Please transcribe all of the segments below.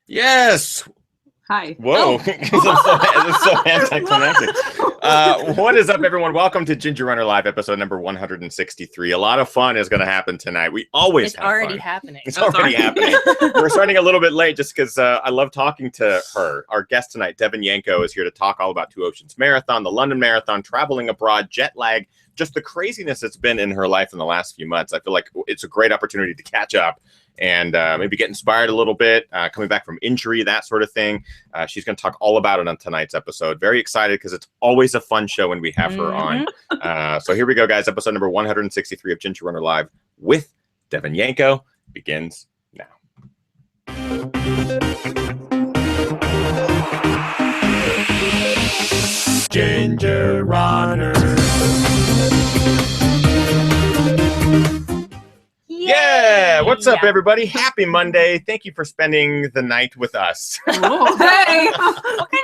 Yes. Hi. Whoa. It's so anticlimactic. What is up, everyone? Welcome to Ginger Runner Live, episode number 163. A lot of fun is going to happen tonight. We always have already fun. happening. It's already happening. We're starting a little bit late just because I love talking to her. Our guest tonight, Devon Yanko, is here to talk all about Two Oceans Marathon, the London Marathon, traveling abroad, jet lag, just the craziness that's been in her life in the last few months. I feel like it's a great opportunity to catch up and maybe get inspired a little bit, coming back from injury, that sort of thing. She's going to talk all about it on tonight's episode. Very excited because it's always a fun show when we have her on. So here we go, guys. Episode number 163 of Ginger Runner Live with Devon Yanko begins now. Ginger Runner. Yeah, what's up, everybody? Happy Monday. Thank you for spending the night with us. Oh, hey.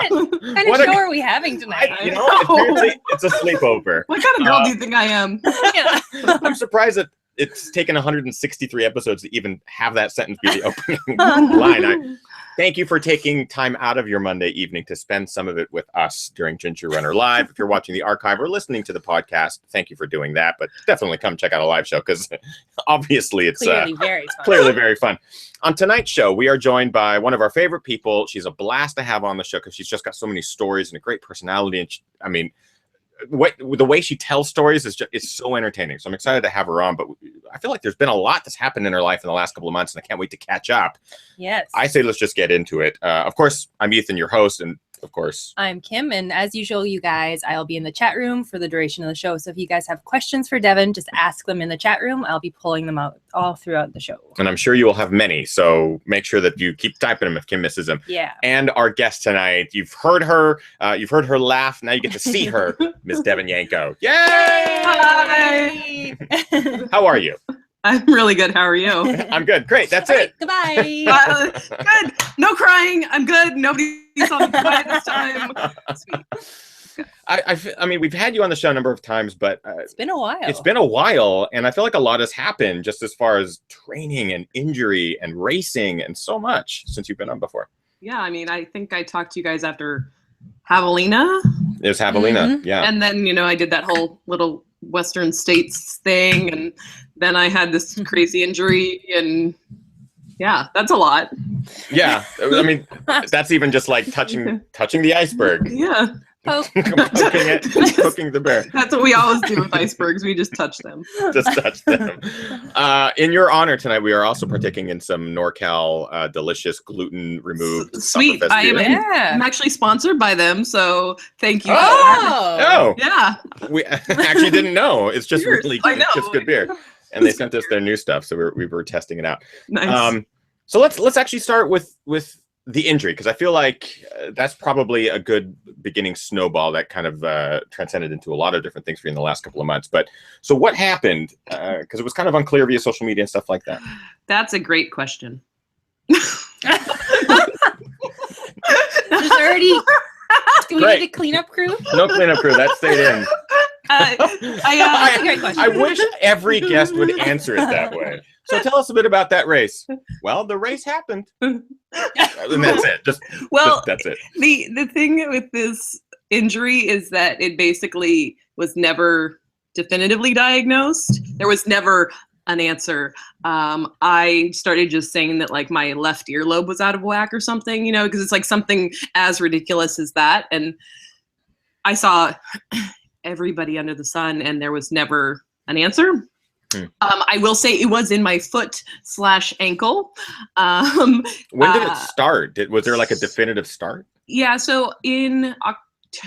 What kind of show are we having tonight? Apparently it's a sleepover. What kind of girl do you think I am? I'm surprised that it's taken 163 episodes to even have that sentence be the opening line. Thank you for taking time out of your Monday evening to spend some of it with us during Ginger Runner Live. If you're watching the archive or listening to the podcast, thank you for doing that. But definitely come check out a live show because obviously it's clearly very fun. On tonight's show, we are joined by one of our favorite people. She's a blast to have on the show because she's just got so many stories and a great personality. And the way she tells stories is so entertaining. So I'm excited to have her on, but I feel like there's been a lot that's happened in her life in the last couple of months, and I can't wait to catch up. Yes. I say let's just get into it. Of course, I'm Ethan, your host, and of course, I'm Kim, and as usual, you guys, I'll be in the chat room for the duration of the show. So if you guys have questions for Devon, just ask them in the chat room. I'll be pulling them out all throughout the show. And I'm sure you will have many, so make sure that you keep typing them if Kim misses them. Yeah. And our guest tonight, you've heard her laugh. Now you get to see her, Miss Devon Yanko. Yay! Hi. How are you? I'm really good. How are you? I'm good. Great. That's it. Goodbye. Good. No crying. I'm good. Nobody saw me cry this time. Sweet. I mean, we've had you on the show a number of times, but it's been a while. It's been a while, and I feel like a lot has happened just as far as training and injury and racing and so much since you've been on before. Yeah, I mean, I think I talked to you guys after Javelina. It was Javelina, yeah. And then, I did that whole little Western States thing, and then I had this crazy injury, and yeah, that's a lot. Yeah, I mean, that's even just like touching the iceberg. Yeah. Poking the bear. That's what we always do with icebergs. We just touch them. Just touch them. In your honor tonight, we are also partaking in some NorCal delicious gluten removed. Sweet. I'm actually sponsored by them, so thank you. Oh, yeah. We actually didn't know. It's just just good beer, and they sent us their new stuff, so we were testing it out. Nice. So let's actually start with the injury, because I feel like that's probably a good beginning snowball that kind of transcended into a lot of different things for you in the last couple of months. But so what happened? Because it was kind of unclear via social media and stuff like that. That's a great question. There's already. Do we need a cleanup crew? No cleanup crew. That stayed in. I wish every guest would answer it that way. So tell us a bit about that race. Well, the race happened. And that's it. That's it. The thing with this injury is that it basically was never definitively diagnosed. There was never an answer. I started just saying that like my left earlobe was out of whack or something, because it's like something as ridiculous as that. And I saw everybody under the sun, and there was never an answer. I will say it was in my foot/ankle. When did it start? Was there like a definitive start? Yeah, so in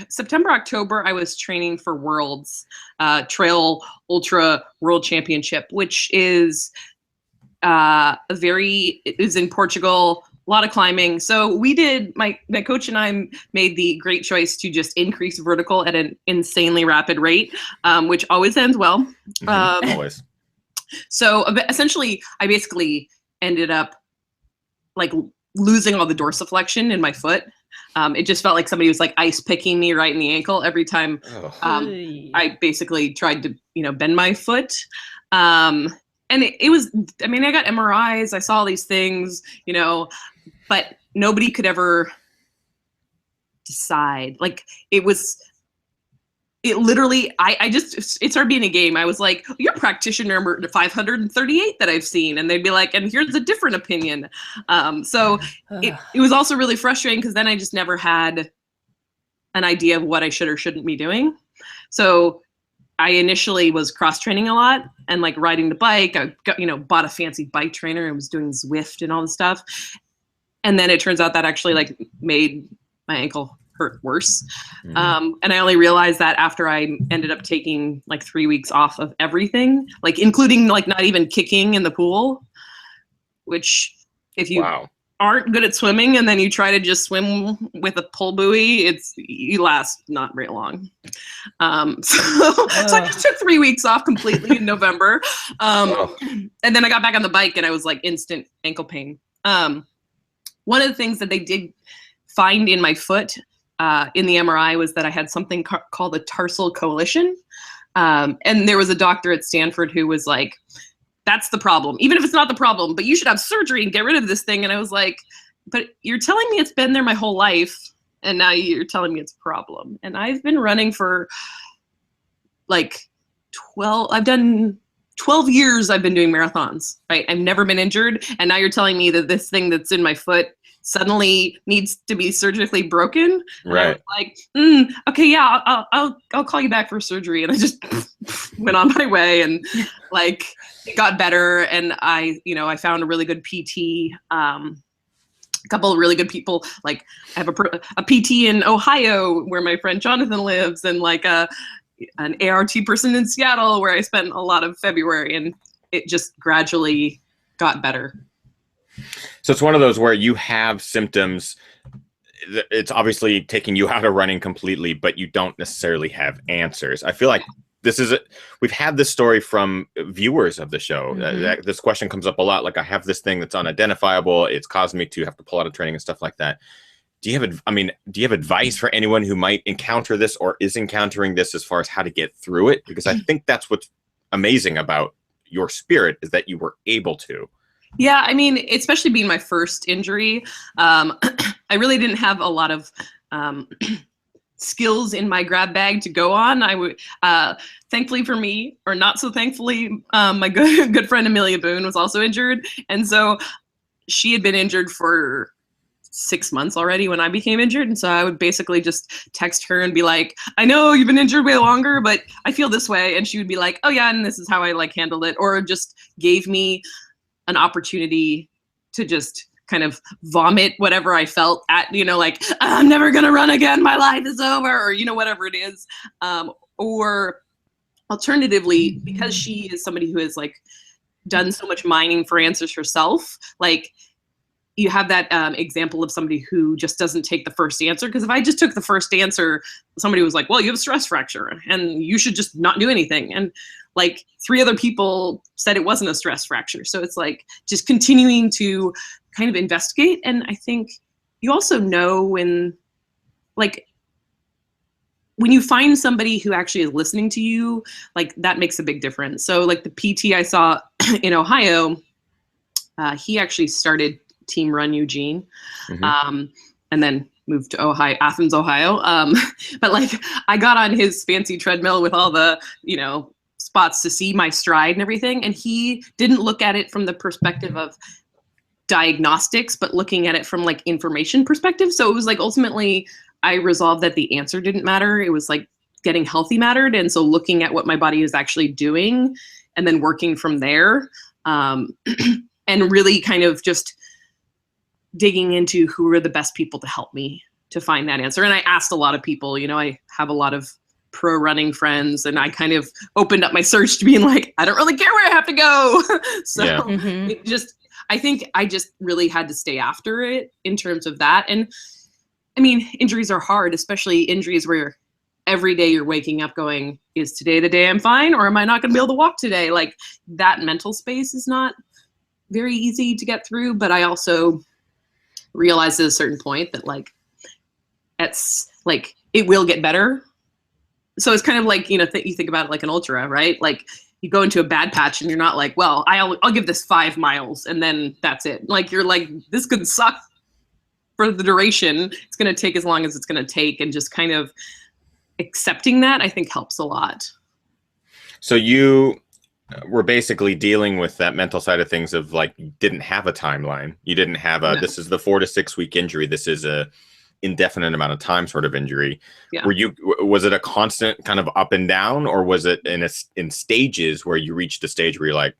September, October, I was training for Worlds, Trail Ultra World Championship, which is it is in Portugal. A lot of climbing. So we did, my coach and I made the great choice to just increase vertical at an insanely rapid rate, which always ends well. Always. So essentially, I basically ended up like losing all the dorsiflexion in my foot. It just felt like somebody was like ice picking me right in the ankle every time I basically tried to, bend my foot. And it was, I mean, I got MRIs, I saw these things, but nobody could ever decide. Like it literally, it started being a game. I was like, you're practitioner number 538 that I've seen. And they'd be like, and here's a different opinion. So it was also really frustrating because then I just never had an idea of what I should or shouldn't be doing. So I initially was cross training a lot and like riding the bike. I got, bought a fancy bike trainer and was doing Zwift and all this stuff. And then it turns out that actually like made my ankle hurt worse. And I only realized that after I ended up taking like 3 weeks off of everything, like including like not even kicking in the pool, which if you aren't good at swimming and then you try to just swim with a pull buoy, you last not very long. So I just took 3 weeks off completely in November. And then I got back on the bike and I was like instant ankle pain. One of the things that they did find in my foot in the MRI was that I had something called a tarsal coalition. And there was a doctor at Stanford who was like, that's the problem, even if it's not the problem, but you should have surgery and get rid of this thing. And I was like, but you're telling me it's been there my whole life. And now you're telling me it's a problem. And I've been running for like 12 years. I've been doing marathons, right? I've never been injured. And now you're telling me that this thing that's in my foot suddenly needs to be surgically broken. And I was like, okay, yeah, I'll call you back for surgery. And I just went on my way and like it got better. And I found a really good PT, a couple of really good people. Like I have a PT in Ohio where my friend Jonathan lives, and like an ART person in Seattle where I spent a lot of February, and it just gradually got better. So it's one of those where you have symptoms. It's obviously taking you out of running completely, but you don't necessarily have answers. I feel like we've had this story from viewers of the show. This question comes up a lot. Like, I have this thing that's unidentifiable. It's caused me to have to pull out of training and stuff like that. Do you have advice for anyone who might encounter this or is encountering this as far as how to get through it? Because I think that's what's amazing about your spirit, is that you were able to. Yeah, I mean, especially being my first injury, I really didn't have a lot of skills in my grab bag to go on. I would, thankfully for me, or not so thankfully, my good friend Amelia Boone was also injured, and so she had been injured for 6 months already when I became injured, and so I would basically just text her and be like, I know you've been injured way longer, but I feel this way, and she would be like, oh yeah, and this is how I like handled it, or just gave me an opportunity to just kind of vomit whatever I felt at, like, I'm never gonna run again, my life is over, or whatever it is. Or alternatively, because she is somebody who has like done so much mining for answers herself, like you have that example of somebody who just doesn't take the first answer. Because if I just took the first answer, somebody was like, well, you have a stress fracture and you should just not do anything. And like 3 other people said it wasn't a stress fracture. So it's like just continuing to kind of investigate. And I think you also know when you find somebody who actually is listening to you, like that makes a big difference. So like the PT I saw in Ohio, he actually started Team Run Eugene, and then moved to Athens, Ohio. But like I got on his fancy treadmill with all the, spots to see my stride and everything. And he didn't look at it from the perspective of diagnostics, but looking at it from like information perspective. So it was like, ultimately I resolved that the answer didn't matter. It was like getting healthy mattered. And so looking at what my body is actually doing and then working from there, and really kind of just digging into who are the best people to help me to find that answer. And I asked a lot of people, I have a lot of pro running friends, and I kind of opened up my search to being like, I don't really care where I have to go. So I think I just really had to stay after it in terms of that. And I mean, injuries are hard, especially injuries where every day you're waking up going, is today the day I'm fine? Or am I not going to be able to walk today? Like that mental space is not very easy to get through. But I also realized at a certain point that like, it's like, it will get better. So it's kind of like, you think about it like an ultra, right? Like you go into a bad patch and you're not like, well, I'll give this 5 miles and then that's it. Like, you're like, this could suck for the duration, it's going to take as long as it's going to take, and just kind of accepting that, I think, helps a lot. So you were basically dealing with that mental side of things of like, you didn't have a timeline. You didn't have a, this is the 4 to 6 week injury. This is a indefinite amount of time sort of injury. Yeah. Was it a constant kind of up and down, or was it in stages where you reached a stage where you're like,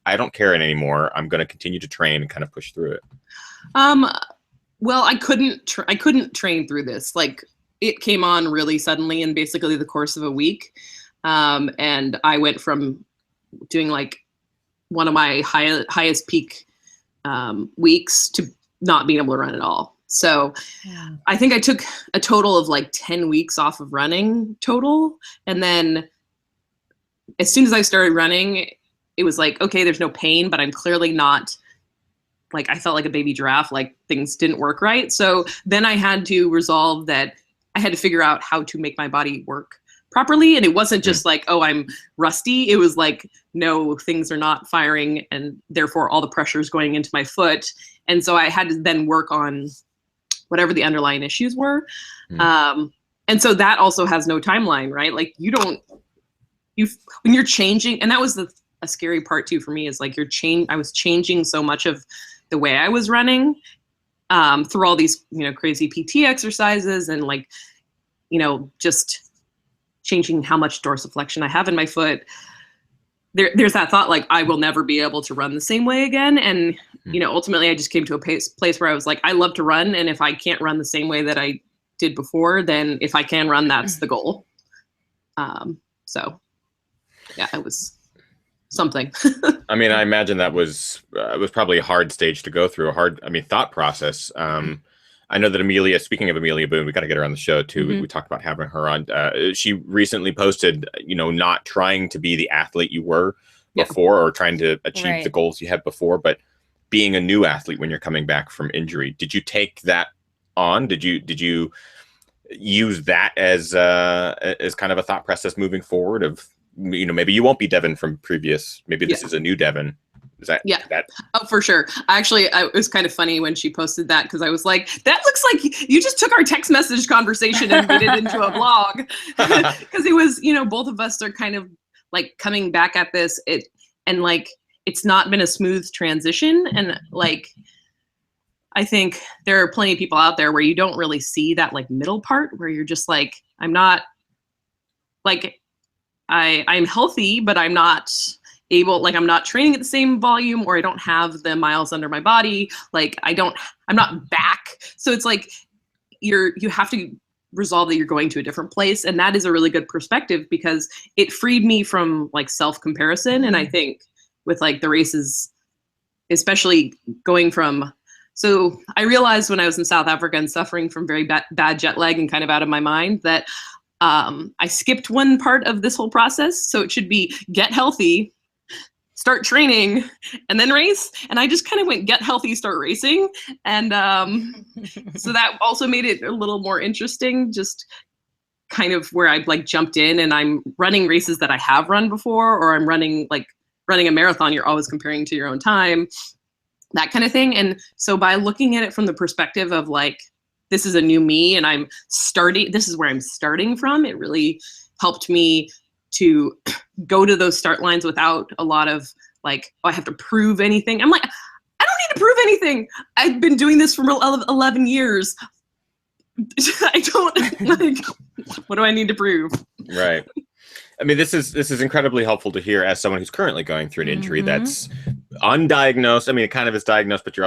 I don't care anymore, I'm going to continue to train and kind of push through it? Well, I couldn't train through this. Like, it came on really suddenly in basically the course of a week. And I went from doing like one of my highest peak weeks to not being able to run at all. So I think I took a total of like 10 weeks off of running total. And then as soon as I started running, it was like, okay, there's no pain, but I'm clearly not, like, I felt like a baby giraffe, like things didn't work right. So then I had to resolve that I had to figure out how to make my body work properly. And it wasn't just like, oh, I'm rusty. It was like, no, things are not firing, and therefore all the pressure is going into my foot. And so I had to then work on whatever the underlying issues were. And so that also has no timeline, right? Like, when you're changing, and that was a scary part too for me, is like I was changing so much of the way I was running through all these, crazy PT exercises, and like, just changing how much dorsiflexion I have in my foot. There's that thought, like, I will never be able to run the same way again. And, ultimately I just came to a place where I was like, I love to run. And if I can't run the same way that I did before, then if I can run, that's the goal. So yeah, it was something. I mean, I imagine that was probably a hard stage to go through, thought process. I know that Amelia, speaking of Amelia Boone, we got to get her on the show too. We talked about having her on. She recently posted, not trying to be the athlete you were before, or trying to achieve the goals you had before, but being a new athlete when you're coming back from injury. Did you take that on? Did you use that as kind of a thought process moving forward of, maybe you won't be Devon from previous, maybe this is a new Devon. Is that? Yeah. Oh, for sure. Actually, it was kind of funny when she posted that, because I was like, that looks like you just took our text message conversation and made it into a blog. Because it was, both of us are kind of like coming back at this. And like, it's not been a smooth transition. And like, I think there are plenty of people out there where you don't really see that like middle part, where you're just like, I'm not like, I'm healthy, but I'm not able, like, I'm not training at the same volume, or I don't have the miles under my body. Like, I'm not back. So it's like, you have to resolve that you're going to a different place. And that is a really good perspective, because it freed me from like self-comparison. And I think with like the races, especially going from, so I realized when I was in South Africa and suffering from very bad jet lag and kind of out of my mind, that I skipped one part of this whole process. So it should be get healthy, start training, and then race. And I just kind of went get healthy, start racing. And so that also made it a little more interesting, just kind of where I like jumped in and I'm running races that I have run before, or I'm running a marathon. You're always comparing to your own time, that kind of thing. And so by looking at it from the perspective of like, this is a new me, and this is where I'm starting from, it really helped me to go to those start lines without a lot of like, oh, I have to prove anything. I'm like, I don't need to prove anything. I've been doing this for 11 years. I don't, like, what do I need to prove? Right. I mean, this is incredibly helpful to hear as someone who's currently going through an injury that's undiagnosed. I mean, it kind of is diagnosed, but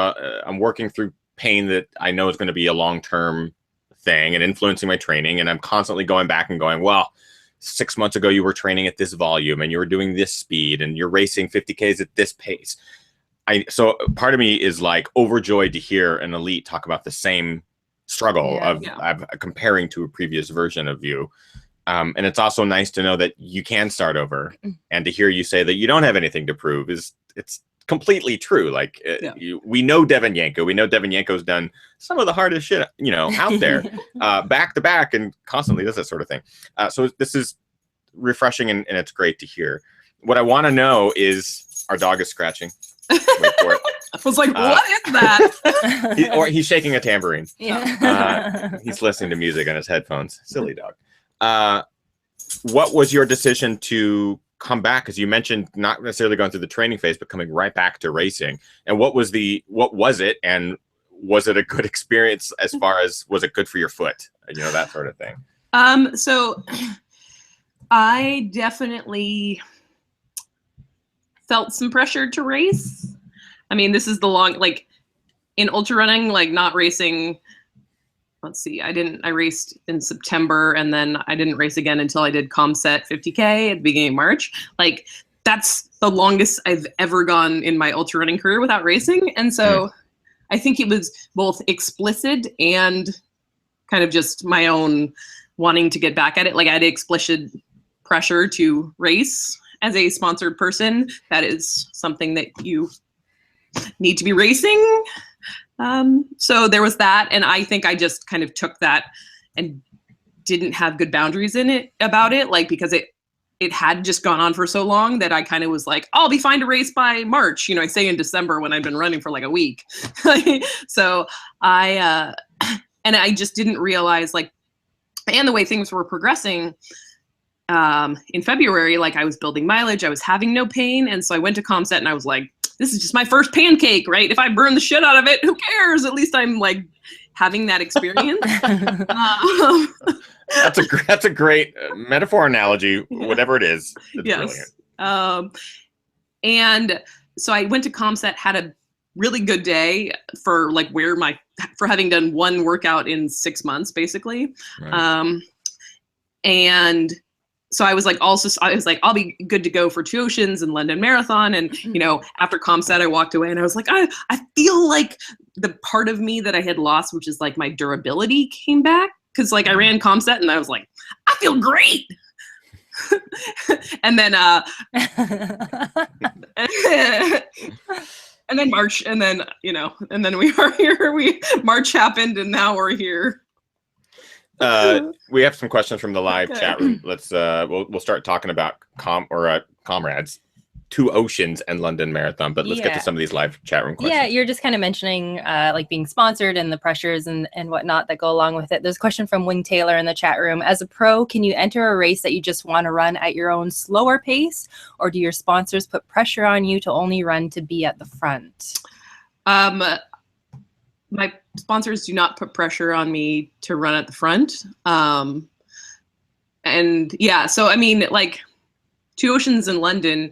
I'm working through pain that I know is going to be a long-term thing and influencing my training. And I'm constantly going back and going, well, 6 months ago, you were training at this volume and you were doing this speed and you're racing 50Ks at this pace. So part of me is like overjoyed to hear an elite talk about the same struggle of comparing to a previous version of you. And it's also nice to know that you can start over, and to hear you say that you don't have anything to prove it's completely true. Like we know Devon Yanko. We know Devon Yanko's done some of the hardest shit, out there, back to back, and constantly does that sort of thing. So this is refreshing, and it's great to hear. What I want to know is, our dog is scratching. Wait for it. I was like, what is that? Or he's shaking a tambourine. Yeah. He's listening to music on his headphones. Silly dog. What was your decision to come back? Because you mentioned not necessarily going through the training phase, but coming right back to racing. And what was it? And was it a good experience as far as, was it good for your foot? You know, that sort of thing. So I definitely felt some pressure to race. I mean, this is the like in ultra running, like not racing. Let's see, I raced in September, and then I didn't race again until I did ComSet 50K at the beginning of March. Like that's the longest I've ever gone in my ultra running career without racing. And so I think it was both explicit and kind of just my own wanting to get back at it. Like I had explicit pressure to race as a sponsored person. That is something that you need to be racing. So there was that. And I think I just kind of took that and didn't have good boundaries in it about it. Like, because it had just gone on for so long that I kind of was like, I'll be fine to race by March. You know, I say in December when I've been running for like a week. So and I just didn't realize like, and the way things were progressing, in February, like I was building mileage, I was having no pain. And so I went to ComSet and I was like, this is just my first pancake, right? If I burn the shit out of it, who cares? At least I'm like having that experience. That's a great metaphor analogy, whatever it is. It's yes. Brilliant. And so I went to ComSet, had a really good day for like for having done one workout in 6 months, basically. Right. And so I was like, I'll be good to go for Two Oceans and London Marathon. And, you know, after ComSet, I walked away and I was like, I feel like the part of me that I had lost, which is like my durability, came back. Cause like I ran ComSet and I was like, I feel great. And then, and then March, and then, you know, and then we are here. March happened and now we're here. We have some questions from the live chat room. Let's we'll start talking about comrades, Two Oceans and London Marathon, but let's get to some of these live chat room questions. Yeah, you're just kind of mentioning like being sponsored and the pressures and whatnot that go along with it. There's a question from Wing Taylor in the chat room. As a pro, can you enter a race that you just want to run at your own slower pace, or do your sponsors put pressure on you to only run to be at the front? My sponsors do not put pressure on me to run at the front. And yeah, so I mean, like Two Oceans in London,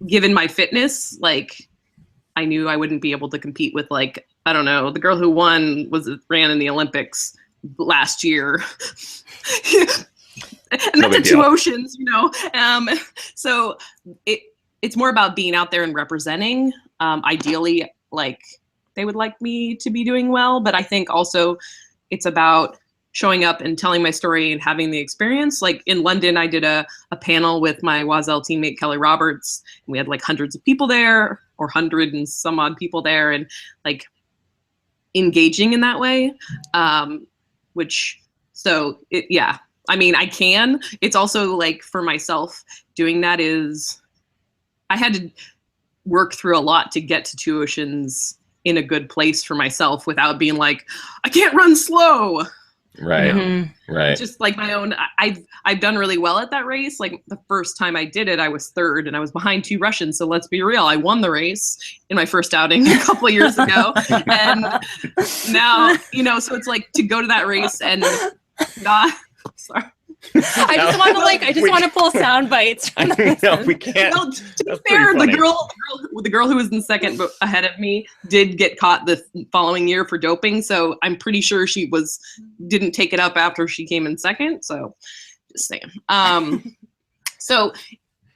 given my fitness, like I knew I wouldn't be able to compete with, like, I don't know, the girl who ran in the Olympics last year. And that's at Two Oceans, you know. So it's more about being out there and representing. Ideally, like, they would like me to be doing well, but I think also it's about showing up and telling my story and having the experience. Like in London, I did a panel with my Wazelle teammate, Kelly Roberts, and we had like hundreds of people there, or 100 and some odd people there, and like engaging in that way. Yeah, I mean, I can. It's also like for myself, doing that is, I had to work through a lot to get to Two Oceans in a good place for myself without being like, I can't run slow. Right. Mm-hmm. Right. Just like my own, I've done really well at that race. Like the first time I did it, I was third and I was behind two Russians. So let's be real. I won the race in my first outing a couple of years ago. And now, you know, so it's like to go to that race and not, sorry. I just want to pull sound bites. No, we can't. Well, to be fair, the girl who was in second ahead of me did get caught the following year for doping. So I'm pretty sure she didn't take it up after she came in second. So just saying. So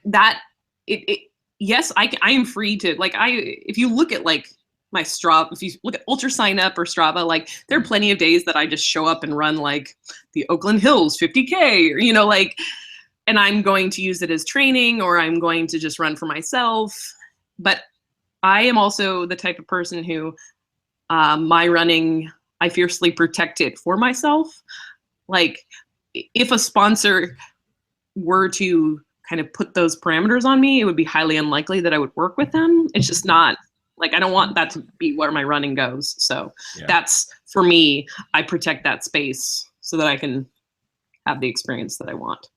that yes, I am free to, like, if you look at like my Strava, if you look at Ultra Sign Up or Strava, like there are plenty of days that I just show up and run like the Oakland Hills 50K, or, you know, like, and I'm going to use it as training, or I'm going to just run for myself. But I am also the type of person who my running, I fiercely protect it for myself. Like if a sponsor were to kind of put those parameters on me, it would be highly unlikely that I would work with them. It's just not Like, I don't want that to be where my running goes. So Yeah. that's, for me, I protect that space so that I can have the experience that I want.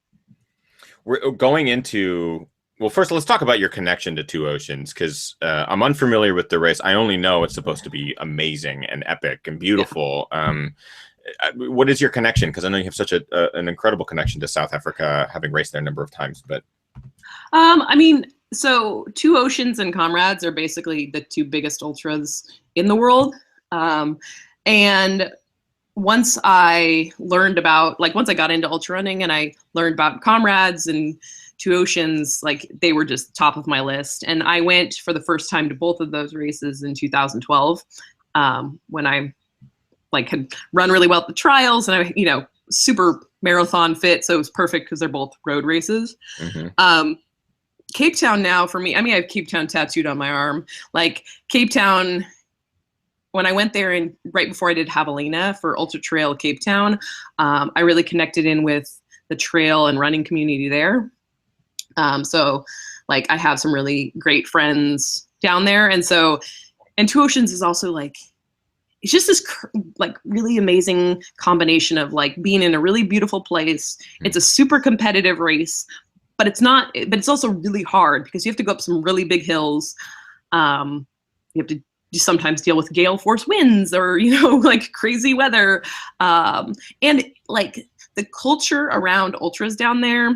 We're going into, well, first let's talk about your connection to Two Oceans, because I'm unfamiliar with the race. I only know it's supposed to be amazing and epic and beautiful. Yeah. What is your connection? Because I know you have such an incredible connection to South Africa, having raced there a number of times. But I mean, so Two Oceans and Comrades are basically the two biggest ultras in the world. And once I learned about, like, once I got into ultra running and I learned about Comrades and Two Oceans, like, they were just top of my list. And I went for the first time to both of those races in 2012, when I like had run really well at the trials and I, you know, super marathon fit. So it was perfect because they're both road races. Mm-hmm. Cape Town now for me, I mean, I have Cape Town tattooed on my arm. Like, Cape Town, when I went there and right before I did Javelina for Ultra Trail Cape Town, I really connected in with the trail and running community there. So like, I have some really great friends down there. And so, and Two Oceans is also like, it's just this like really amazing combination of like being in a really beautiful place. It's a super competitive race, but it's not, but it's also really hard because you have to go up some really big hills. You have to sometimes deal with gale force winds or, you know, like crazy weather. And like the culture around ultras down there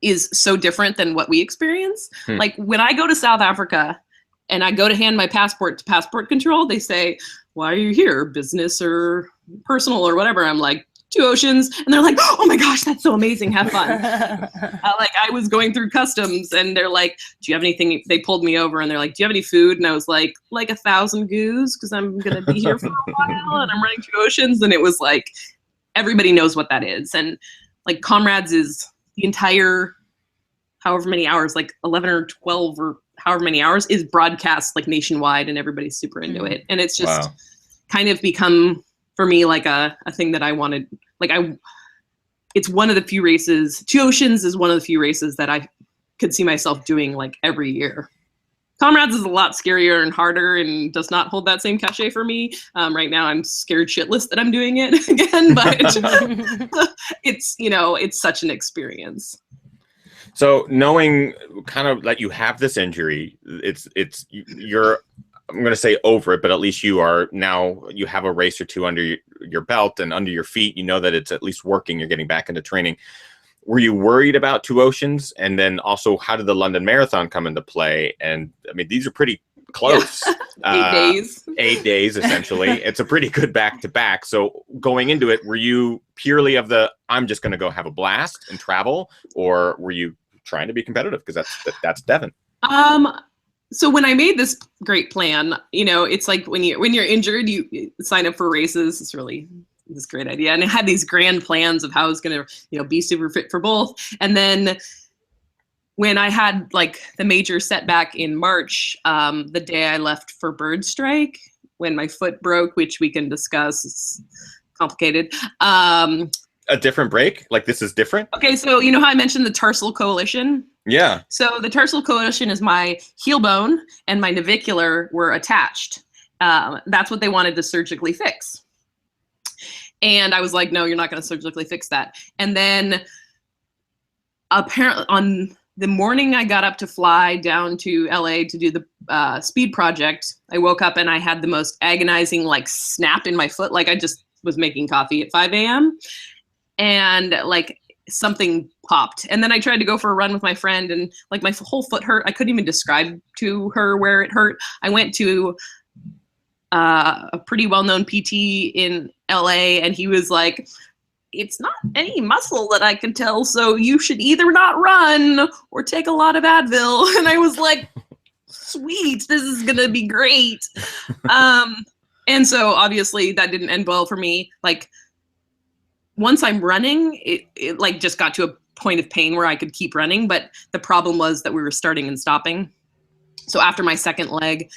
is so different than what we experience. Like, when I go to South Africa and I go to hand my passport to passport control, they say, "Why are you here? Business or personal or whatever?" I'm like, Two Oceans. And they're like, "Oh my gosh, that's so amazing. Have fun." Like, I was going through customs and they're like, "Do you have anything?" They pulled me over and they're like, "Do you have any food?" And I was like 1,000 goos because I'm going to be here for a while and I'm running Two Oceans. And it was like, everybody knows what that is. And like, Comrades is the entire, however many hours, like 11 or 12 or however many hours, is broadcast like nationwide and everybody's super into it. And it's just kind of become for me like a thing that I wanted. Like, it's one of the few races, Two Oceans is one of the few races that I could see myself doing like every year. Comrades is a lot scarier and harder and does not hold that same cachet for me. Right now I'm scared shitless that I'm doing it again, but it's, you know, it's such an experience. So knowing kind of like you have this injury, you're, I'm going to say over it, but at least you are now, you have a race or two under your belt and under your feet. You know that it's at least working. You're getting back into training. Were you worried about Two Oceans? And then also, how did the London Marathon come into play? And I mean, these are pretty close. Yeah. 8 days. 8 days, essentially. It's a pretty good back-to-back. So going into it, were you purely of the, I'm just going to go have a blast and travel? Or were you trying to be competitive? Because that's Devon. So when I made this great plan, you know, it's like when you're injured, you sign up for races. It's really this great idea. And I had these grand plans of how I was going to, you know, be super fit for both. And then when I had like the major setback in March, the day I left for bird strike, when my foot broke, which we can discuss, it's complicated. A different break? Like, this is different? Okay, so you know how I mentioned the tarsal coalition? Yeah. So the tarsal coalition is my heel bone and my navicular were attached. That's what they wanted to surgically fix. And I was like, no, you're not going to surgically fix that. And then apparently on the morning I got up to fly down to LA to do the speed project, I woke up and I had the most agonizing like snap in my foot. Like, I just was making coffee at 5 a.m. and like something popped. And then I tried to go for a run with my friend and like my whole foot hurt. I couldn't even describe to her where it hurt. I went to a pretty well-known PT in LA and he was like, "It's not any muscle that I can tell, so you should either not run or take a lot of Advil." And I was like, sweet, this is gonna be great. And so obviously that didn't end well for me. Like, once I'm running, it like just got to a point of pain where I could keep running, but the problem was that we were starting and stopping. So after my second leg,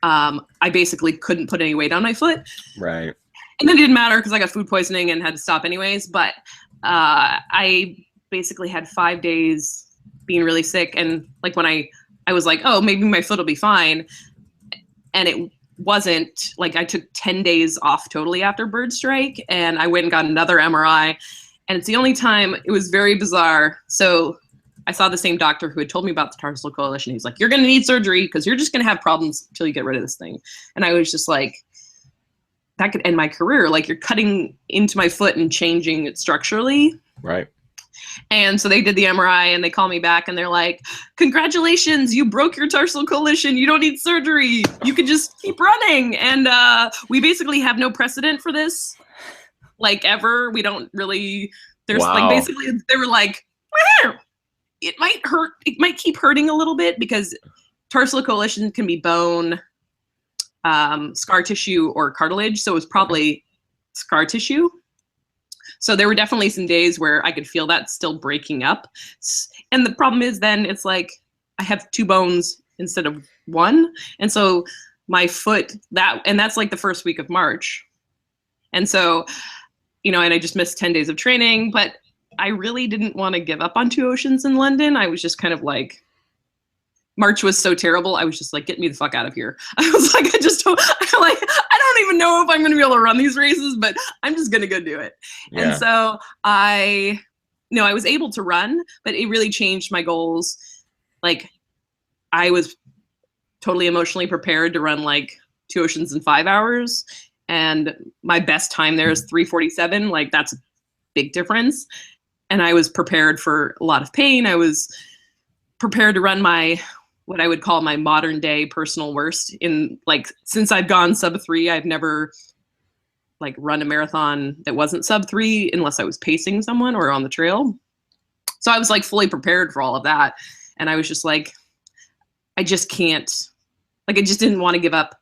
I basically couldn't put any weight on my foot. Right. And then it didn't matter because I got food poisoning and had to stop anyways. But I basically had 5 days being really sick. And like when I was like, oh, maybe my foot will be fine. and it wasn't like, I took 10 days off totally after bird strike, and I went and got another MRI, and it's the only time. It was very bizarre. So I saw the same doctor who had told me about the tarsal coalition. He's like, you're going to need surgery because you're just going to have problems until you get rid of this thing. And I was just like, that could end my career. Like, you're cutting into my foot and changing it structurally. Right. And so they did the MRI, and they call me back, and they're like, congratulations, you broke your tarsal coalition. You don't need surgery. You can just keep running. And we basically have no precedent for this, like, ever. We don't really, there's like, basically, they were like, it might hurt. It might keep hurting a little bit because tarsal coalition can be bone, scar tissue, or cartilage. So it's probably scar tissue. So there were definitely some days where I could feel that still breaking up. And the problem is then it's like I have 2 bones instead of 1. And so my foot, that's like the first week of March. And so, and I just missed 10 days of training, but I really didn't want to give up on 2 Oceans in London. I was just kind of like, March was so terrible. I was just like, get me the fuck out of here. I was like, I don't even know if I'm going to be able to run these races, but I'm just going to go do it. Yeah. And so I was able to run, but it really changed my goals. Like, I was totally emotionally prepared to run like 2 Oceans in 5 hours. And my best time there is 3:47. Like, that's a big difference. And I was prepared for a lot of pain. I was prepared to run what I would call my modern day personal worst. In like, since I've gone sub 3, I've never like run a marathon that wasn't sub 3 unless I was pacing someone or on the trail. So I was like fully prepared for all of that. And I was just like, I just can't, like, I just didn't want to give up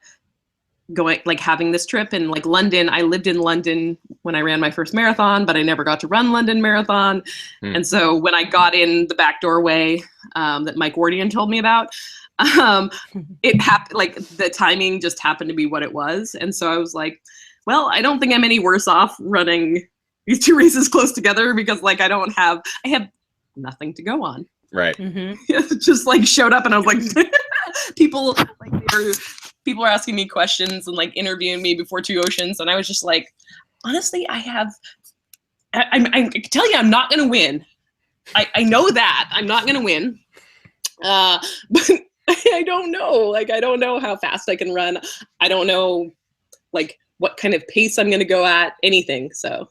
going, like, having this trip. And like London, I lived in London when I ran my first marathon, but I never got to run London Marathon. And so when I got in the back doorway that Mike Wardian told me about, it happened, like the timing just happened to be what it was. And so I was like, well, I don't think I'm any worse off running these 2 races close together because like I have nothing to go on. Right. It just like showed up and I was like, people are asking me questions and like interviewing me before 2 Oceans. And I was just like, honestly, I can tell you I'm not going to win. I know that I'm not going to win. But I don't know. Like, I don't know how fast I can run. I don't know like what kind of pace I'm going to go at, anything. So.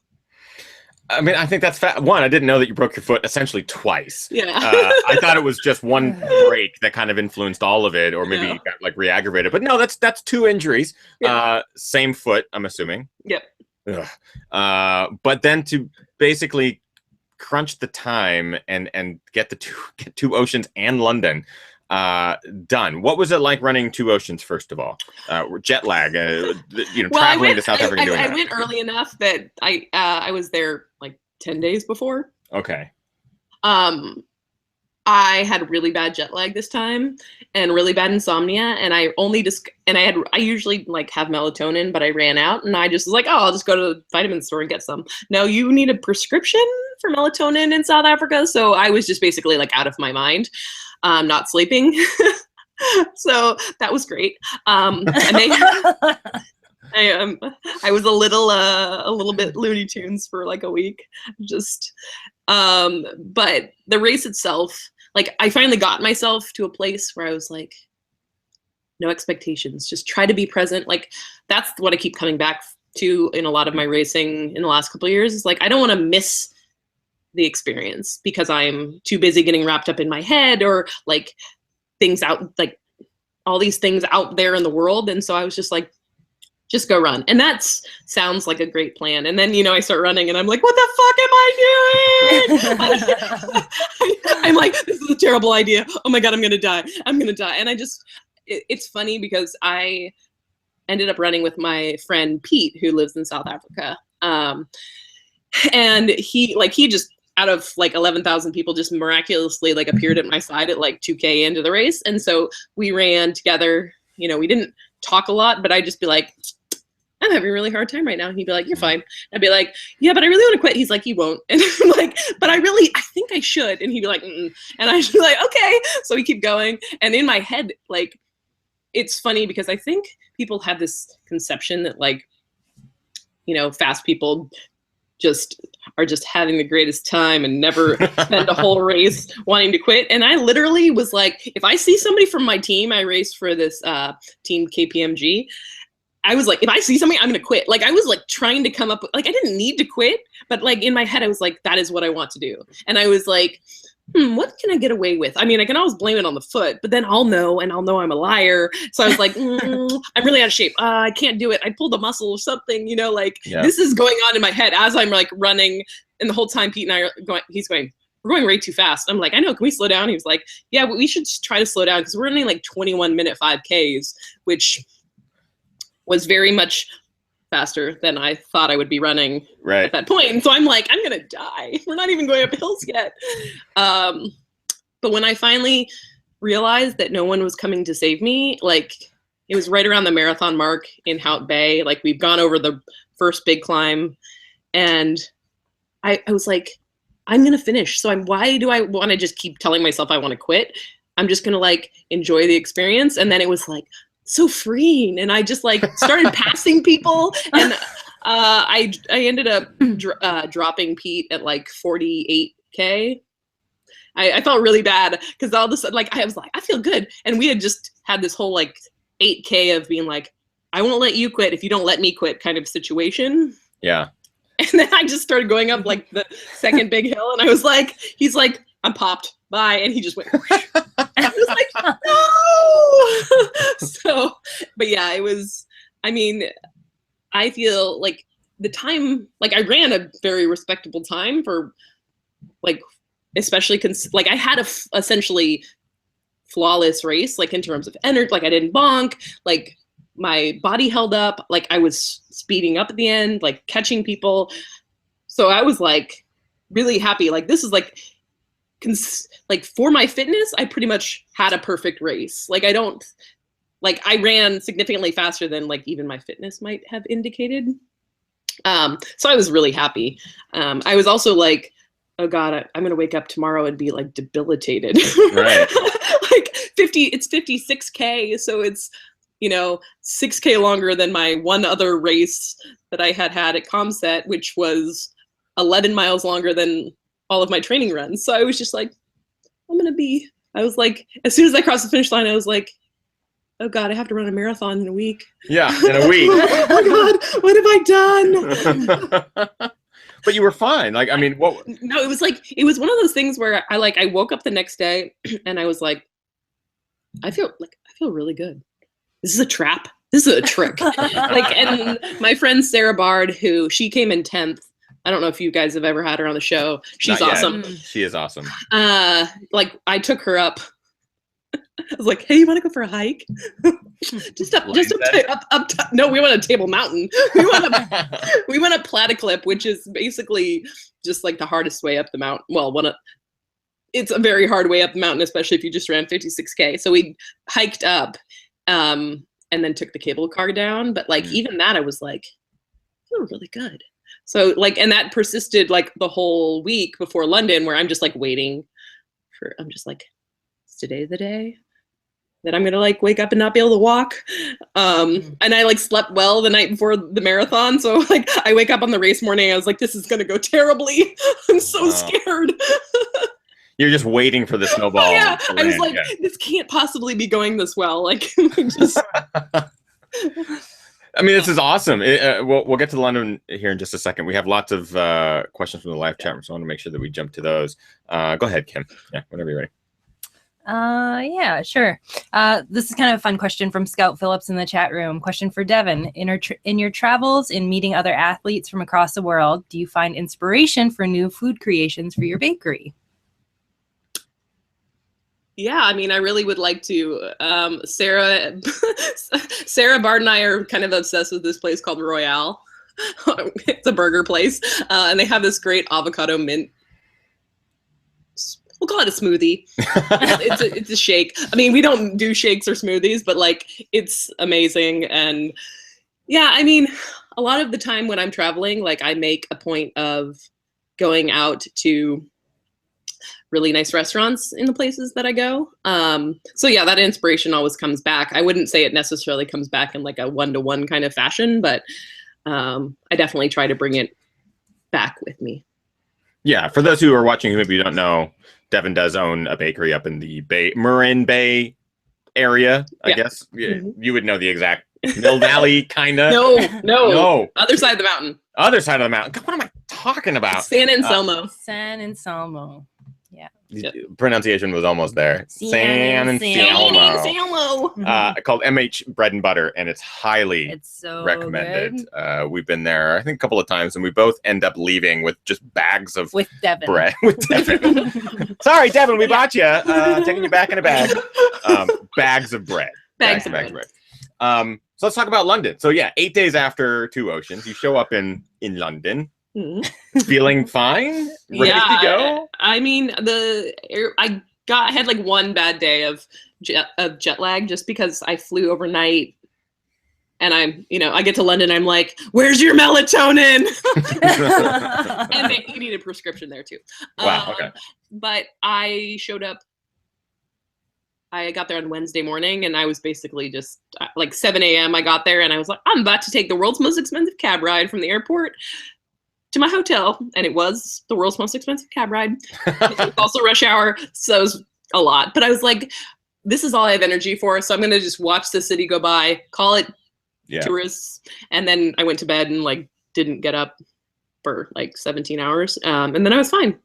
I mean, I think that's one. I didn't know that you broke your foot essentially twice. Yeah. I thought it was just one break that kind of influenced all of it, or maybe you got like re-aggravated. But no, that's 2 injuries. Yeah. Same foot, I'm assuming. Yep. But then to basically crunch the time and get the two Oceans and London done. What was it like running 2 Oceans? First of all, jet lag. Traveling to South Africa. I went early enough that I was there like 10 days before. Okay. I had really bad jet lag this time and really bad insomnia, and I usually like have melatonin, but I ran out, and I just was like, oh, I'll just go to the vitamin store and get some. No, you need a prescription for melatonin in South Africa, so I was just basically like out of my mind. Not sleeping. So that was great. And I was a little bit Looney Tunes for like a week, just, but the race itself, like I finally got myself to a place where I was like, no expectations, just try to be present. Like that's what I keep coming back to in a lot of my racing in the last couple of years. Is like, I don't want to miss the experience because I'm too busy getting wrapped up in my head or like things out, like all these things out there in the world. And so I was just like, just go run. And that sounds like a great plan. And then, I start running and I'm like, what the fuck am I doing? I'm like, this is a terrible idea. Oh my God, I'm going to die. And it's funny because I ended up running with my friend Pete, who lives in South Africa. And he just, out of like 11,000 people, just miraculously like appeared at my side at like 2K into the race. And so we ran together. We didn't talk a lot, but I'd just be like, I'm having a really hard time right now. And he'd be like, you're fine. I'd be like, yeah, but I really want to quit. He's like, you won't. And I'm like, but I think I should. And he'd be like, mm-mm. And I'd be like, okay. So we keep going. And in my head, like it's funny because I think people have this conception that like, you know, fast people are just having the greatest time and never spend a whole race wanting to quit. And I literally was like, if I see somebody from my team, I raced for this team KPMG. I was like, if I see something, I'm going to quit. Like, I was like trying to come up with, like, I didn't need to quit, but like in my head, I was like, that is what I want to do. And I was like, what can I get away with? I mean, I can always blame it on the foot, but then I'll know I'm a liar. So I was like, I'm really out of shape. I can't do it. I pulled a muscle or something, you know, like this is going on in my head as I'm like running. And the whole time Pete and I are going, we're going way too fast. I'm like, I know, can we slow down? He was like, yeah, but we should try to slow down because we're running like 21-minute 5Ks, which was very much faster than I thought I would be running at that point. And so I'm like, I'm gonna die. We're not even going up hills yet. But when I finally realized that no one was coming to save me, like it was right around the marathon mark in Hout Bay. Like we've gone over the first big climb and I was like, I'm gonna finish. So why do I want to just keep telling myself I want to quit? I'm just gonna like enjoy the experience. And then it was like, so freeing, and I just like started passing people, and I ended up dropping Pete at like 48K. I felt really bad because all of a sudden, like I was like, I feel good, and we had just had this whole like 8K of being like, I won't let you quit if you don't let me quit kind of situation. Yeah. And then I just started going up like the second big hill, and I was like, he's like, I'm popped, bye, and he just went. And I was like, no. So, but yeah, it was, I mean, I feel like the time, like I ran a very respectable time for like, especially like I had essentially flawless race, like in terms of energy, like I didn't bonk, like my body held up, like I was speeding up at the end, like catching people. So I was like really happy. Like this is like for my fitness, I pretty much had a perfect race. Like I ran significantly faster than like even my fitness might have indicated. So I was really happy. I was also like, oh God, I'm going to wake up tomorrow and be like debilitated. Right. Like it's 56K. So it's, you know, 6K longer than my one other race that I had at Comset, which was 11 miles longer than all of my training runs. So I was just like, I was like, as soon as I crossed the finish line, I was like, oh God, I have to run a marathon in a week. Yeah, in a week. Oh God, what have I done? But you were fine. Like, I mean, what? No, it was one of those things where I woke up the next day and I was like, I feel really good. This is a trap. This is a trick. Like, and my friend Sarah Bard, she came in 10th. I don't know if you guys have ever had her on the show. She's awesome. She is awesome. Like I took her up. I was like, hey, you want to go for a hike? No, we went to Table Mountain. We went up Platiclip, which is basically just like the hardest way up the mountain. Well, it's a very hard way up the mountain, especially if you just ran 56K. So we hiked up and then took the cable car down. But like even that, I was like, I feel really good. So like, and that persisted like the whole week before London, where I'm just like waiting I'm just like, is today the day that I'm gonna like wake up and not be able to walk? And I like slept well the night before the marathon. So like I wake up on the race morning, I was like, this is gonna go terribly. I'm so scared. You're just waiting for the snowball. Yeah, I was like, this can't possibly be going this well. Like, just. I mean, this is awesome. We'll get to London here in just a second. We have lots of questions from the live chat room, so I want to make sure that we jump to those. Go ahead, Kim. Yeah, whenever you're ready. Yeah, sure. This is kind of a fun question from Scout Phillips in the chat room. Question for Devon. In your travels in meeting other athletes from across the world, do you find inspiration for new food creations for your bakery? Yeah, I mean, I really would like to. Sarah Bard and I are kind of obsessed with this place called Royale. It's a burger place, and they have this great avocado mint. We'll call it a smoothie. It's a shake. I mean, we don't do shakes or smoothies, but like it's amazing. And yeah, I mean, a lot of the time when I'm traveling, like I make a point of going out to really nice restaurants in the places that I go. So yeah, that inspiration always comes back. I wouldn't say it necessarily comes back in like a one-to-one kind of fashion, but I definitely try to bring it back with me. Yeah, for those who are watching who maybe don't know, Devon does own a bakery up in the Marin Bay area, I guess. You would know the exact Mill Valley, kind of. No. Other side of the mountain. Other side of the mountain. God, what am I talking about? San Anselmo. San Anselmo. Yeah. Pronunciation was almost there. San Anselmo. Called MH Bread and Butter, and it's highly so recommended. We've been there, I think, a couple of times, and we both end up leaving with just bags of bread. With Devon. Sorry, Devon, we bought you. Taking you back in a bag. Bags of bread. Bags of bread. So let's talk about London. So yeah, 8 days after Two Oceans, you show up in London. Feeling fine? Ready to go? I mean, I had like one bad day of jet lag just because I flew overnight, and I get to London, I'm like, where's your melatonin? And you need a prescription there too. Wow. Okay. But I showed up. I got there on Wednesday morning, and I was basically just like 7 a.m. I got there, and I was like, I'm about to take the world's most expensive cab ride from the airport to my hotel, and it was the world's most expensive cab ride. It was also rush hour, so it was a lot. But I was like, this is all I have energy for, so I'm going to just watch the city go by, call it tourists, and then I went to bed and like didn't get up for like 17 hours, and then I was fine.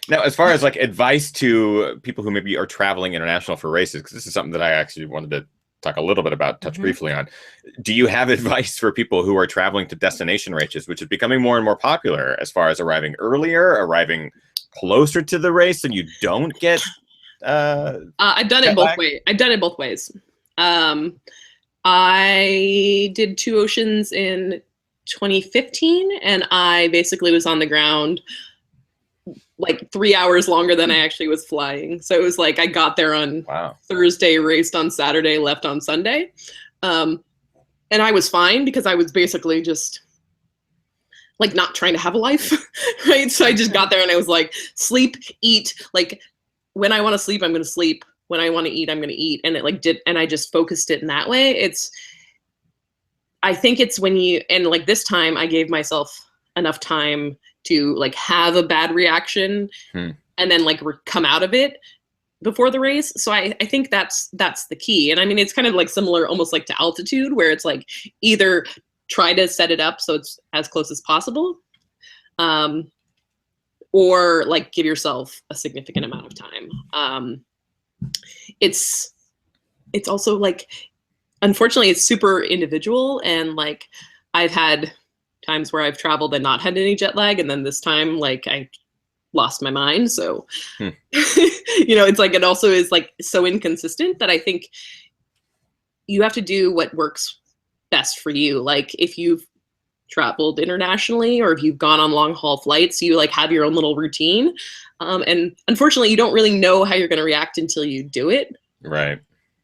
Now, as far as like advice to people who maybe are traveling international for races, because this is something that I actually wanted to talk a little bit about, touch briefly on. Do you have advice for people who are traveling to destination races, which is becoming more and more popular, as far as arriving earlier, arriving closer to the race, and you don't get I've done it both ways. I did Two Oceans in 2015, and I basically was on the ground like 3 hours longer than I actually was flying. So it was like I got there on Thursday, raced on Saturday, left on Sunday. And I was fine because I was basically just like not trying to have a life, right? So I just got there and I was like, sleep, eat. Like when I want to sleep, I'm going to sleep. When I want to eat, I'm going to eat. And it like and I just focused it in that way. I think it's when and like this time I gave myself enough time to like have a bad reaction and then like come out of it before the race. So I think that's the key. And I mean, it's kind of like similar almost like to altitude, where it's like either try to set it up so it's as close as possible, or like give yourself a significant amount of time. It's also like, unfortunately, it's super individual, and like I've had times where I've traveled and not had any jet lag, and then this time like I lost my mind. So it's like it also is like so inconsistent that I think you have to do what works best for you. Like if you've traveled internationally or if you've gone on long haul flights, you like have your own little routine, and unfortunately you don't really know how you're going to react until you do it, right?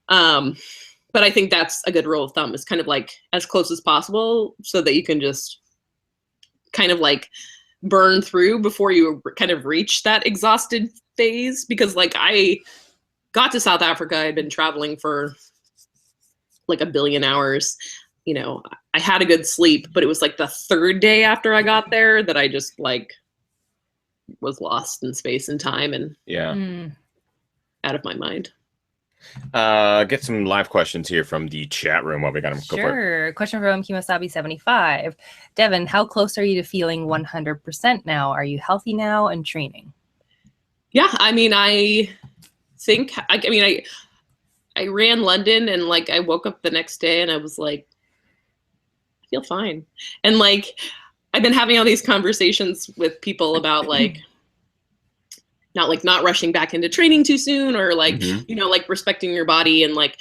But I think that's a good rule of thumb, is kind of like as close as possible so that you can just kind of like burn through before you kind of reach that exhausted phase. Because like I got to South Africa, I'd been traveling for like 1 billion hours. I had a good sleep, but it was like the third day after I got there that I just like was lost in space and time and out of my mind. Get some live questions here from the chat room while we got them. Sure. Question from Kimosabi75. Devon, how close are you to feeling 100% now? Are you healthy now and training? Yeah, I mean, I think, I ran London, and like I woke up the next day and I was like, I feel fine. And like, I've been having all these conversations with people about like, not rushing back into training too soon, or like, like respecting your body, and like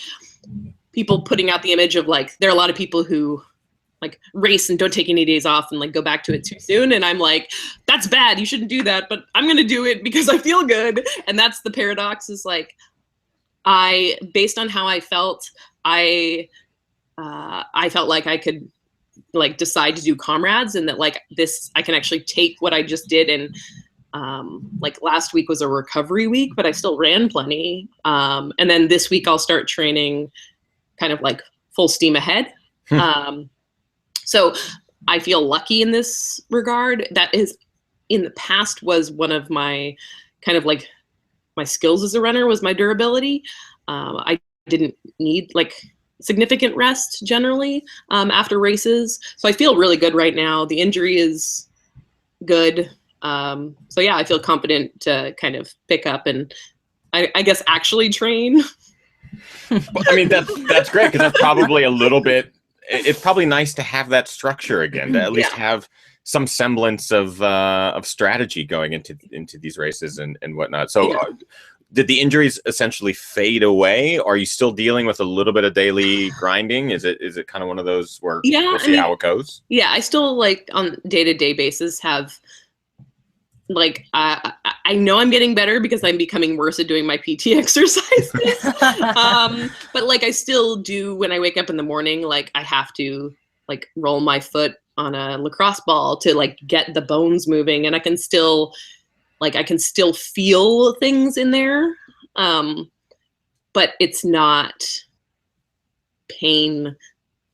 people putting out the image of like, there are a lot of people who like race and don't take any days off and like go back to it too soon. And I'm like, that's bad. You shouldn't do that, but I'm going to do it because I feel good. And that's the paradox, is like, based on how I felt, I felt like I could like decide to do comrades, and that like this, I can actually take what I just did and Like last week was a recovery week, but I still ran plenty. And then this week I'll start training kind of like full steam ahead. So I feel lucky in this regard. That is, in the past, was one of my kind of like my skills as a runner was my durability. I didn't need like significant rest generally after races. So I feel really good right now. The injury is good. So yeah, I feel confident to kind of pick up and I guess actually train. Well, I mean, that's great, because that's probably a little bit, it's probably nice to have that structure again, to at least have some semblance of strategy going into these races and whatnot. So did the injuries essentially fade away? Are you still dealing with a little bit of daily grinding? Is it kind of one of those where we'll see how it goes? Yeah, I still like on day-to-day basis have like I know I'm getting better because I'm becoming worse at doing my PT exercises. But like I still do when I wake up in the morning, like I have to like roll my foot on a lacrosse ball to like get the bones moving, and I can still feel things in there. But it's not pain,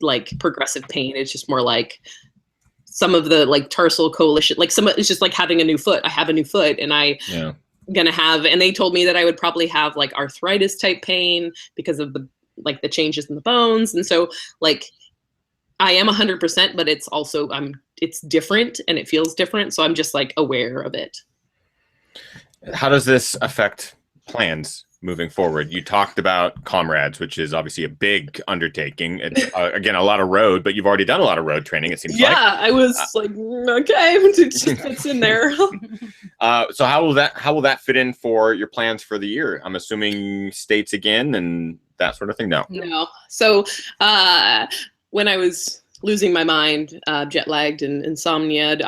like progressive pain. It's just more like some of the like tarsal coalition, like it's just like having a new foot. I have a new foot and gonna have, and they told me that I would probably have like arthritis type pain because of the like the changes in the bones. And so like I am 100%, but it's also, it's different and it feels different. So I'm just like aware of it. How does this affect plans moving forward? You talked about Comrades, which is obviously a big undertaking. It's again, a lot of road, but you've already done a lot of road training, it seems like. Yeah, I was like, okay, it's in there. So how will that fit in for your plans for the year? I'm assuming states again and that sort of thing? No. So when I was losing my mind, jet lagged and insomnia,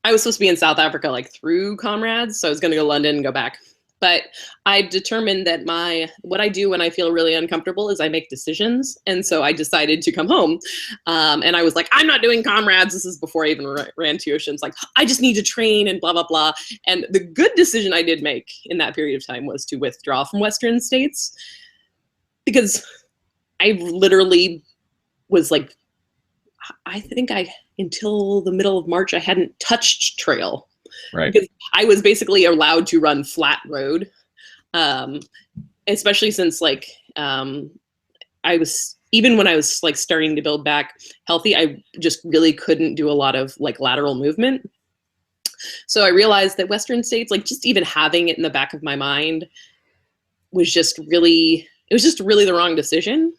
I was supposed to be in South Africa like through Comrades. So I was going to go to London and go back. But I determined that what I do when I feel really uncomfortable is I make decisions. And so I decided to come home. And I was like, I'm not doing Comrades. This is before I even ran 2 Oceans. Like, I just need to train and blah, blah, blah. And the good decision I did make in that period of time was to withdraw from Western states. Because I literally was like, I think until the middle of March, I hadn't touched trail. Right. Because I was basically allowed to run flat road, especially since like I was, even when I was like starting to build back healthy, I just really couldn't do a lot of like lateral movement. So I realized that Western states, like just even having it in the back of my mind was just really the wrong decision.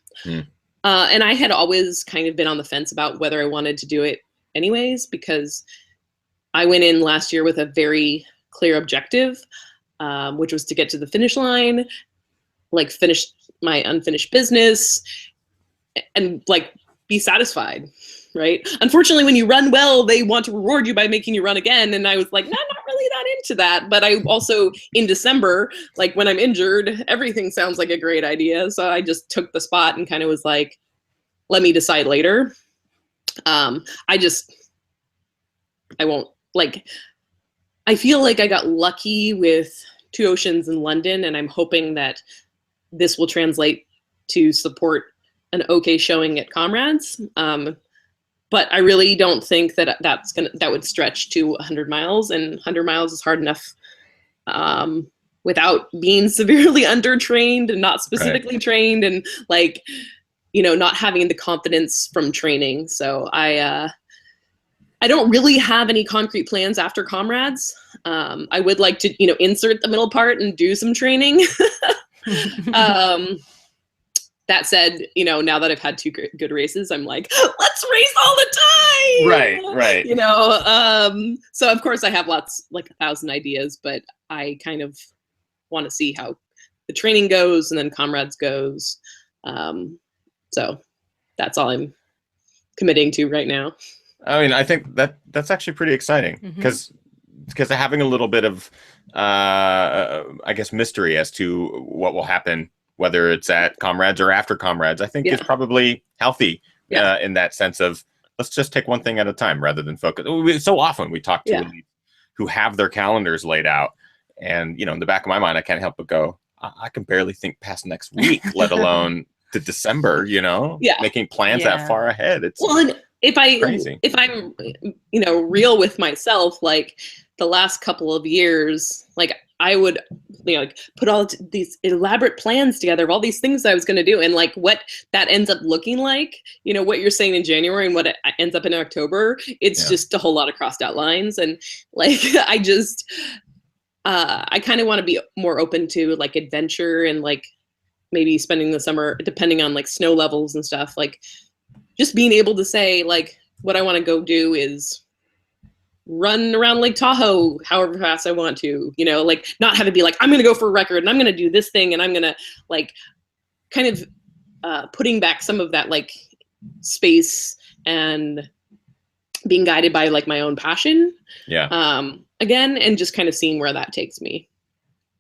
And I had always kind of been on the fence about whether I wanted to do it anyways, because I went in last year with a very clear objective, which was to get to the finish line, like finish my unfinished business and like be satisfied, right? Unfortunately, when you run well, they want to reward you by making you run again. And I was like, no, not really that into that. But I also, in December, like when I'm injured, everything sounds like a great idea. So I just took the spot and kind of was like, let me decide later. I feel like I got lucky with 2 Oceans in London, and I'm hoping that this will translate to support an okay showing at Comrades. But I really don't think that that would stretch to 100 miles, and 100 miles is hard enough without being severely undertrained and not specifically trained, and like, not having the confidence from training. So I don't really have any concrete plans after Comrades. I would like to, insert the middle part and do some training. That said, now that I've had 2 good races, I'm like, let's race all the time. Right. So of course I have lots, like 1,000 ideas, but I kind of want to see how the training goes and then Comrades goes. So that's all I'm committing to right now. I mean, I think that's actually pretty exciting because having a little bit of, I guess, mystery as to what will happen, whether it's at Comrades or after Comrades, I think is probably healthy in that sense of let's just take one thing at a time rather than focus. So often we talk to elites who have their calendars laid out. And, in the back of my mind, I can't help but go, I can barely think past next week, let alone to December, making plans that far ahead. It's and crazy. If I'm, real with myself, like the last couple of years, like I would, like put all these elaborate plans together of all these things I was going to do. And like what that ends up looking like, what you're saying in January and what it ends up in October, it's just a whole lot of crossed out lines. And like, I kind of want to be more open to like adventure and like maybe spending the summer, depending on like snow levels and stuff, like just being able to say like what I want to go do is run around Lake Tahoe however fast I want to, like not have to be like, I'm going to go for a record and I'm going to do this thing and I'm going to like kind of putting back some of that like space and being guided by like my own passion. Again, and just kind of seeing where that takes me.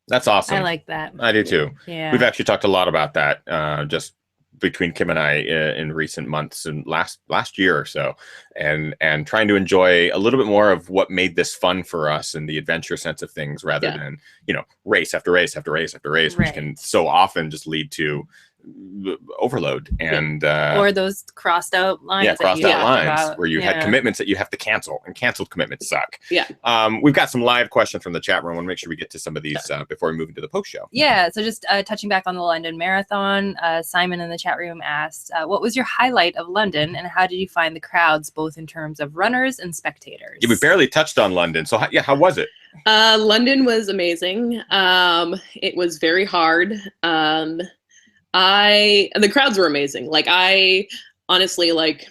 That's awesome. I like that. I do too. Yeah. We've actually talked a lot about that just between Kim and I in recent months and last year or so, and trying to enjoy a little bit more of what made this fun for us and the adventure sense of things rather than, race after race after race after race, which can so often just lead to overload and or those crossed out lines where you had commitments that you have to cancel, and canceled commitments suck. We've got some live questions from the chat room. I want to make sure we get to some of these before we move into the post show. So just touching back on the London Marathon, Simon in the chat room asked, what was your highlight of London and how did you find the crowds both in terms of runners and spectators? We barely touched on London, so how was it? London was amazing. It was very hard. The crowds were amazing. Like I honestly, like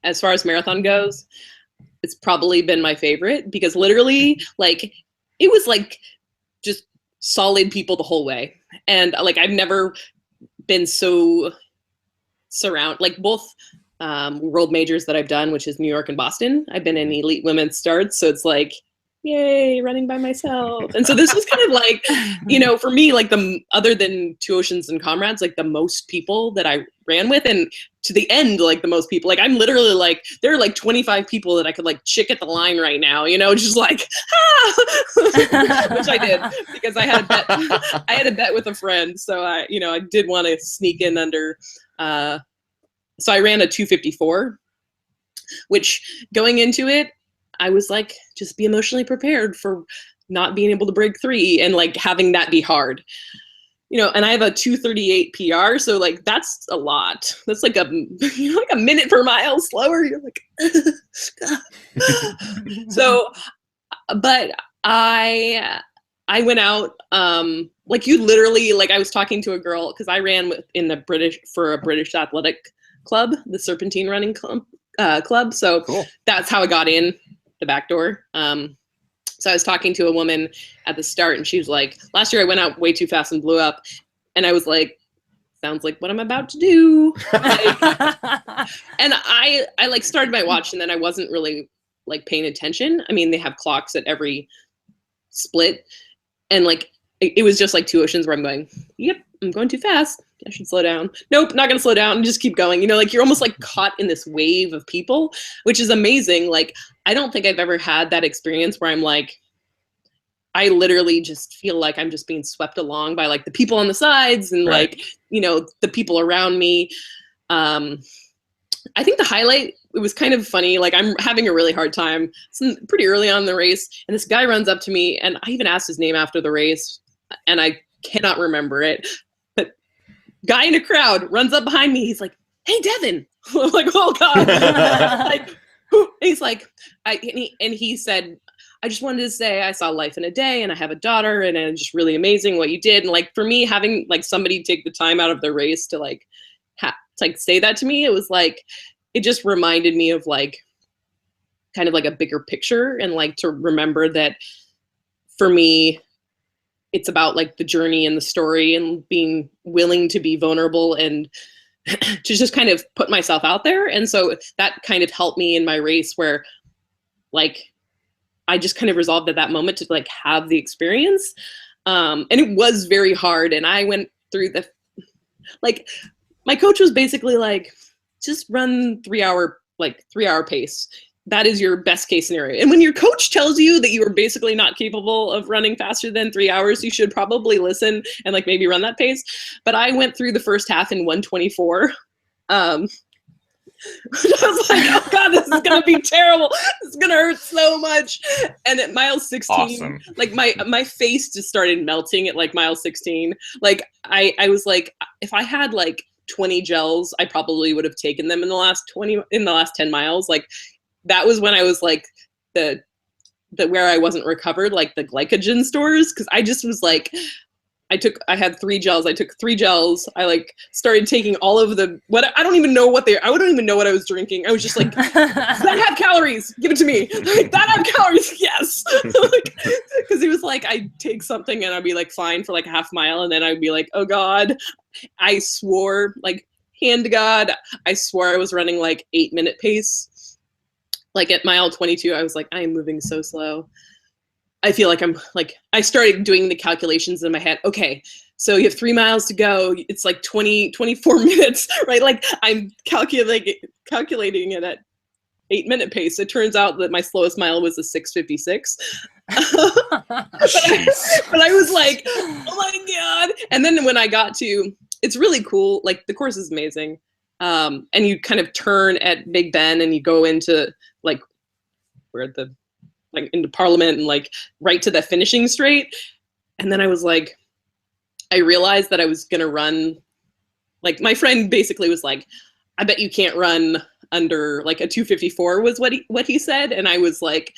as far as marathon goes, it's probably been my favorite because literally like it was like just solid people the whole way. And like I've never been so like both world majors that I've done, which is New York and Boston. I've been in elite women's starts. So it's like, yay, running by myself. And so this was kind of like, for me, like other than Two Oceans and Comrades, like the most people that I ran with, and to the end, like the most people, like I'm literally like, there are like 25 people that I could like chick at the line right now, just like, which I did because I had a bet with a friend. So I did want to sneak in under, so I ran a 2:54, which going into it, I was like, just be emotionally prepared for not being able to break 3 and like having that be hard, and I have a 2:38 PR. So like, that's a lot. That's like like a minute per mile slower. You're like, so, but I went out, like you literally, like I was talking to a girl cause I ran for a British athletic club, the Serpentine running club. So cool. That's how I got in the back door. So I was talking to a woman at the start and she was like, last year I went out way too fast and blew up. And I was like, sounds like what I'm about to do. And I like started my watch and then I wasn't really like paying attention. I mean, they have clocks at every split. And like, it was just like Two Oceans where I'm going, yep, I'm going too fast. I should slow down. Nope, not going to slow down and just keep going. Like you're almost like caught in this wave of people, which is amazing. Like, I don't think I've ever had that experience where I'm like, I literally just feel like I'm just being swept along by like the people on the sides and like, the people around me. I think the highlight, it was kind of funny. Like I'm having a really hard time. It's pretty early on in the race. And this guy runs up to me and I even asked his name after the race and I cannot remember it. Guy in a crowd runs up behind me. He's like, "Hey, Devon." I'm like, "Oh God!" Like, he's like, he said, "I just wanted to say I saw Life in a Day, and I have a daughter, and it's just really amazing what you did." And like for me, having like somebody take the time out of the race to like, say that to me, it was like, it just reminded me of like, kind of like a bigger picture, and like to remember that for me, it's about like the journey and the story and being willing to be vulnerable and to just kind of put myself out there. And so that kind of helped me in my race where like, I just kind of resolved at that moment to like have the experience. And it was very hard. And I went through like my coach was basically like, just run 3 hour pace. that is your best case scenario. And when your coach tells you that you are basically not capable of running faster than 3 hours, you should probably listen and like maybe run that pace. But I went through the first half in 1:24. I was like, oh God, this is going to be terrible. This is going to hurt so much. And at mile 16, Awesome. like my face just started melting at like mile 16. Like I was like, if I had like 20 gels, I probably would have taken them in the last 10 miles. Like that was when I was like the where I wasn't recovered, like the glycogen stores. Cause I just was like, I had 3 gels. I took 3 gels. I like started taking all of I don't even know what I don't even know what I was drinking. I was just like, does that have calories? Give it to me. Like, that have calories? Yes. Like, cause it was like, I'd take something and I'd be like fine for like a half mile. And then I'd be like, oh God, I swore, like hand to God, I swore I was running like 8-minute pace. Like at mile 22, I was like, I am moving so slow. I feel like I started doing the calculations in my head. Okay, so you have 3 miles to go. It's like 24 minutes, right? Like I'm calculating it at 8-minute pace. It turns out that my slowest mile was a 6:56. but I was like, oh my God. And then when I got to, it's really cool. Like the course is amazing. And you kind of turn at Big Ben and you go into like, into Parliament and like right to the finishing straight. And then I was like, I realized that I was going to run. Like my friend basically was like, I bet you can't run under like a 2:54 was what he said. And I was like,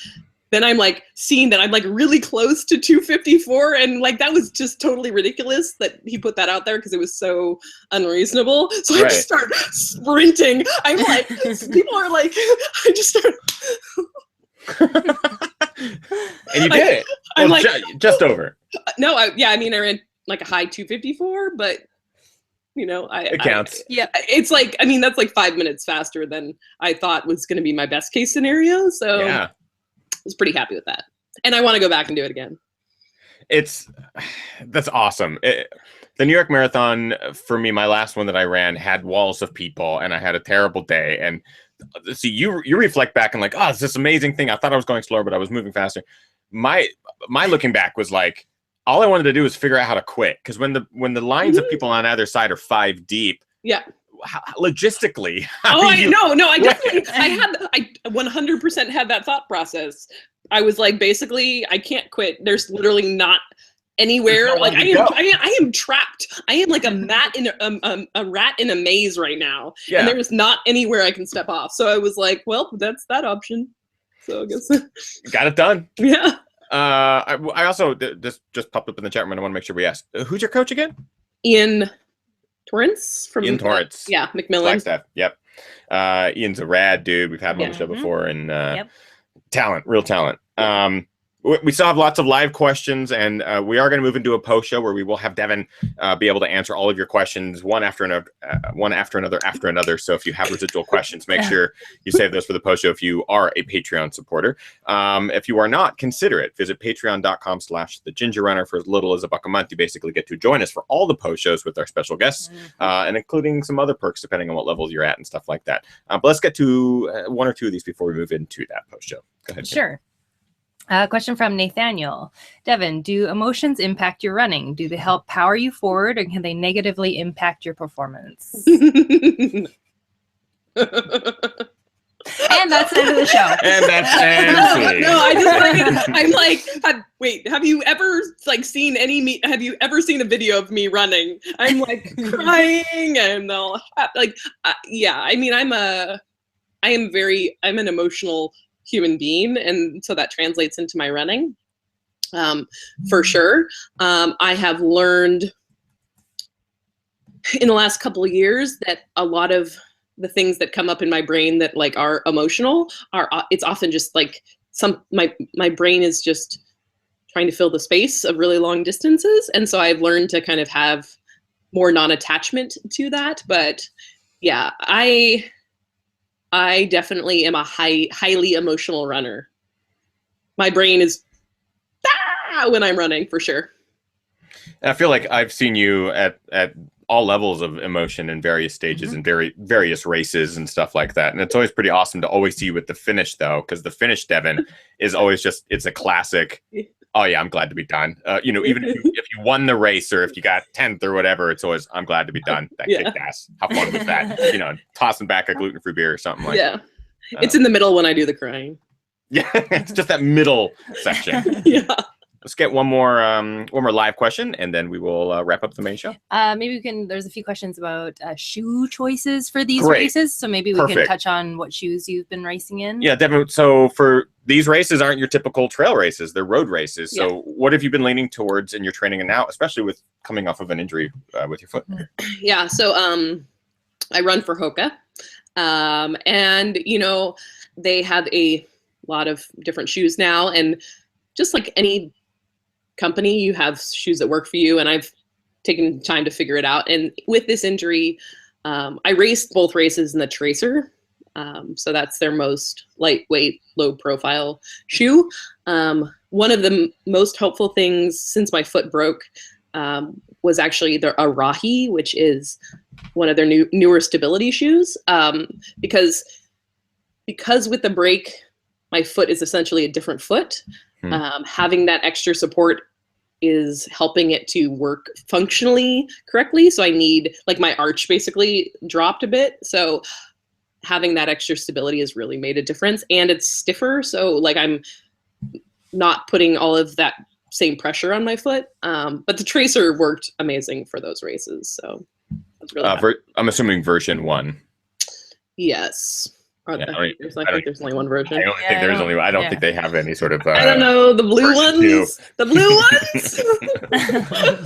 then I'm like seeing that I'm like really close to 2:54. And like, that was just totally ridiculous that he put that out there because it was so unreasonable. So I just start sprinting. I'm like, people are like, I just start. And you did it. Well, I'm like, just over. No, I ran like a high 2:54, but it counts. It's like, I mean, that's like 5 minutes faster than I thought was going to be my best case scenario. So yeah, I was pretty happy with that. And I want to go back and do it again. That's awesome. The New York Marathon, for me, my last one that I ran had walls of people and I had a terrible day. And see, you reflect back and like, oh, it's this amazing thing. I thought I was going slower, but I was moving faster. My looking back was like, all I wanted to do was figure out how to quit. Because when the lines of people on either side are 5 deep, logistically. I definitely, I 100% had that thought process. I was like, basically, I can't quit. There's literally not anywhere. Like I am trapped. I am like a rat in a maze right now. Yeah. And there's not anywhere I can step off. So I was like, well, that's that option. So I guess got it done. Yeah. I also just popped up in the chat room and I want to make sure we ask, who's your coach again? Ian Torrance from Torrance. McMillan. Flagstaff. Yep. Ian's a rad dude. We've had him on the show before, and real talent. We still have lots of live questions, and we are going to move into a post show where we will have Devon be able to answer all of your questions one after another. So if you have residual questions, make sure you save those for the post show if you are a Patreon supporter. If you are not, consider it. Visit patreon.com/thegingerrunner. For as little as $1 a month, you basically get to join us for all the post shows with our special guests, and including some other perks depending on what level you're at and stuff like that. But let's get to one or two of these before we move into that post show. Go ahead. Sure. Question from Nathaniel. Devon, do emotions impact your running? Do they help power you forward, or can they negatively impact your performance? And that's the end of the show. And that's fancy. No, I'm like, wait, have you ever seen a video of me running? I'm like crying and I'm an emotional human being, and so that translates into my running, for sure. I have learned in the last couple of years that a lot of the things that come up in my brain that like are emotional it's often just like my brain is just trying to fill the space of really long distances, and so I've learned to kind of have more non-attachment to that. But yeah, I definitely am a highly emotional runner. My brain is when I'm running, for sure. I feel like I've seen you at all levels of emotion in various stages and various races and stuff like that. And it's always pretty awesome to always see you with the finish, though, because the finish, Devon, is always just, it's a classic. Oh yeah, I'm glad to be done. Even if you won the race or if you got 10th or whatever, it's always, I'm glad to be done. That kicked ass. How fun was that? Tossing back a gluten-free beer or something like that. Yeah. It's in the middle when I do the crying. Yeah, it's just that middle section. Yeah. Let's get one more live question, and then we will wrap up the main show. Maybe we can. There's a few questions about shoe choices for these races, so maybe we can touch on what shoes you've been racing in. Yeah, Devon. So for these races, aren't your typical trail races; they're road races. So what have you been leaning towards in your training now, especially with coming off of an injury with your foot? Yeah. So I run for Hoka, and they have a lot of different shoes now, and just like any company, you have shoes that work for you, and I've taken time to figure it out. And with this injury, I raced both races in the Tracer, so that's their most lightweight, low profile shoe. One of the most helpful things since my foot broke was actually the Arahi, which is one of their newer stability shoes, because with the break, my foot is essentially a different foot. Having that extra support is helping it to work functionally correctly. So I need, like, my arch basically dropped a bit. So having that extra stability has really made a difference, and it's stiffer. So like I'm not putting all of that same pressure on my foot. But the Tracer worked amazing for those races. So that's really I'm assuming version 1. Yes. I think there's only one version. I don't think there's only one. I don't think they have any sort of. I don't know, the blue ones. 2. The blue ones.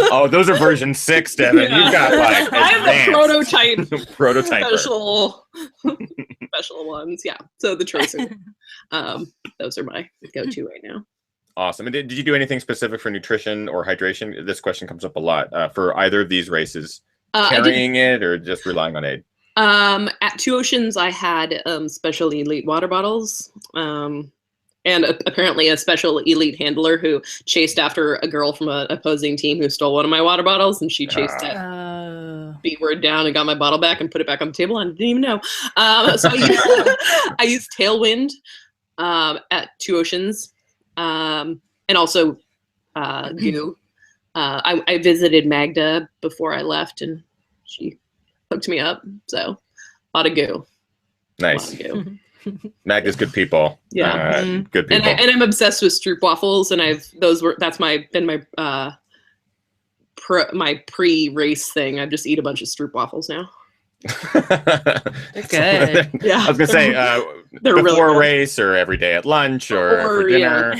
Oh, those are version 6, Devon. Yeah. You've got like. I have the prototype. Special ones. Yeah. So the Tracer. Those are my go-to right now. Awesome. And did you do anything specific for nutrition or hydration? This question comes up a lot for either of these races. Carrying it or just relying on aid? At Two Oceans, I had special elite water bottles, and apparently a special elite handler who chased after a girl from an opposing team who stole one of my water bottles, and she chased that B-word down and got my bottle back and put it back on the table. And I didn't even know. So I used Tailwind at Two Oceans, and also Goo. I visited Magda before I left, and she hooked me up. So a lot of Goo. Nice. Magda's good people. Yeah. Good people. And I'm obsessed with Stroop waffles, and that's been my pre-race thing. I just eat a bunch of Stroop waffles now. They're good. Yeah. I was gonna say before really a race or every day at lunch or for dinner.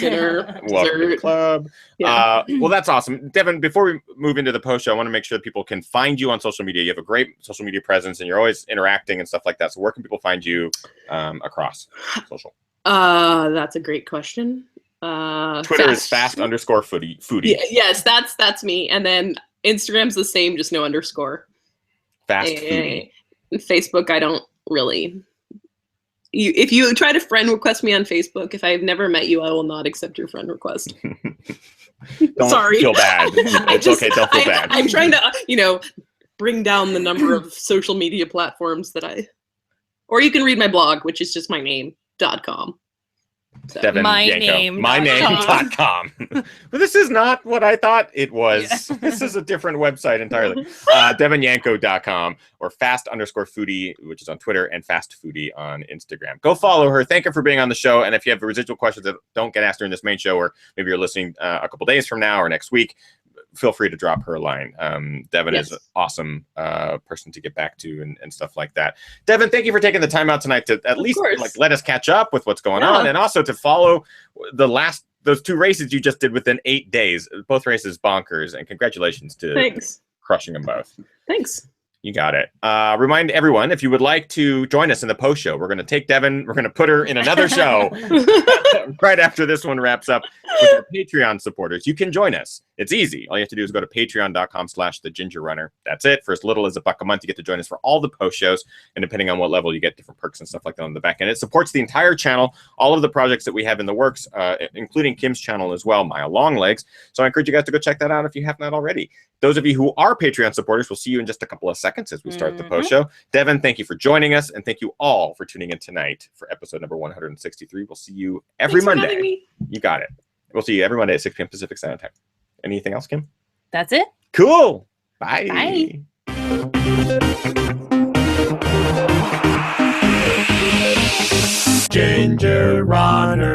Welcome to the club. Yeah. Well, that's awesome, Devon. Before we move into the post show, I want to make sure that people can find you on social media. You have a great social media presence, and you're always interacting and stuff like that. So where can people find you across social? That's a great question. Twitter is fast_foodie. Yes, that's me. And then Instagram's the same, just no underscore. Fast foodie. Facebook, I don't really. If you try to friend request me on Facebook, if I've never met you, I will not accept your friend request. Don't feel bad. It's okay. Don't feel bad. I'm trying to, bring down the number of social media platforms or you can read my blog, which is just my name.com. So. Devon Yanko. myname.com. But this is not what I thought it was. Yeah. This is a different website entirely. DevonYanko.com or fast_foodie, which is on Twitter, and fastfoodie on Instagram. Go follow her. Thank her for being on the show. And if you have residual questions that don't get asked during this main show, or maybe you're listening a couple days from now or next week, feel free to drop her a line. Devon is an awesome person to get back to and stuff like that. Devon, thank you for taking the time out tonight to at least let us catch up with what's going on, and also to follow those 2 races you just did within 8 days. Both races bonkers, and congratulations to crushing them both. Thanks. You got it. Remind everyone, if you would like to join us in the post show, we're going to take Devon, we're going to put her in another show right after this one wraps up with our Patreon supporters. You can join us It's easy. All you have to do is go to patreon.com/thegingerrunner. That's it. For as little as $1 a month, you get to join us for all the post shows. And depending on what level, you get different perks and stuff like that on the back end. It supports the entire channel, all of the projects that we have in the works, including Kim's channel as well, Maya Longlegs. So I encourage you guys to go check that out if you have not already. Those of you who are Patreon supporters, we'll see you in just a couple of seconds as we start the post show. Devon, thank you for joining us. And thank you all for tuning in tonight for episode number 163. We'll see you every Monday. You got it. We'll see you every Monday at 6 p.m. Pacific Standard Time. Anything else, Kim? That's it. Cool. Bye. Bye. Ginger Runner.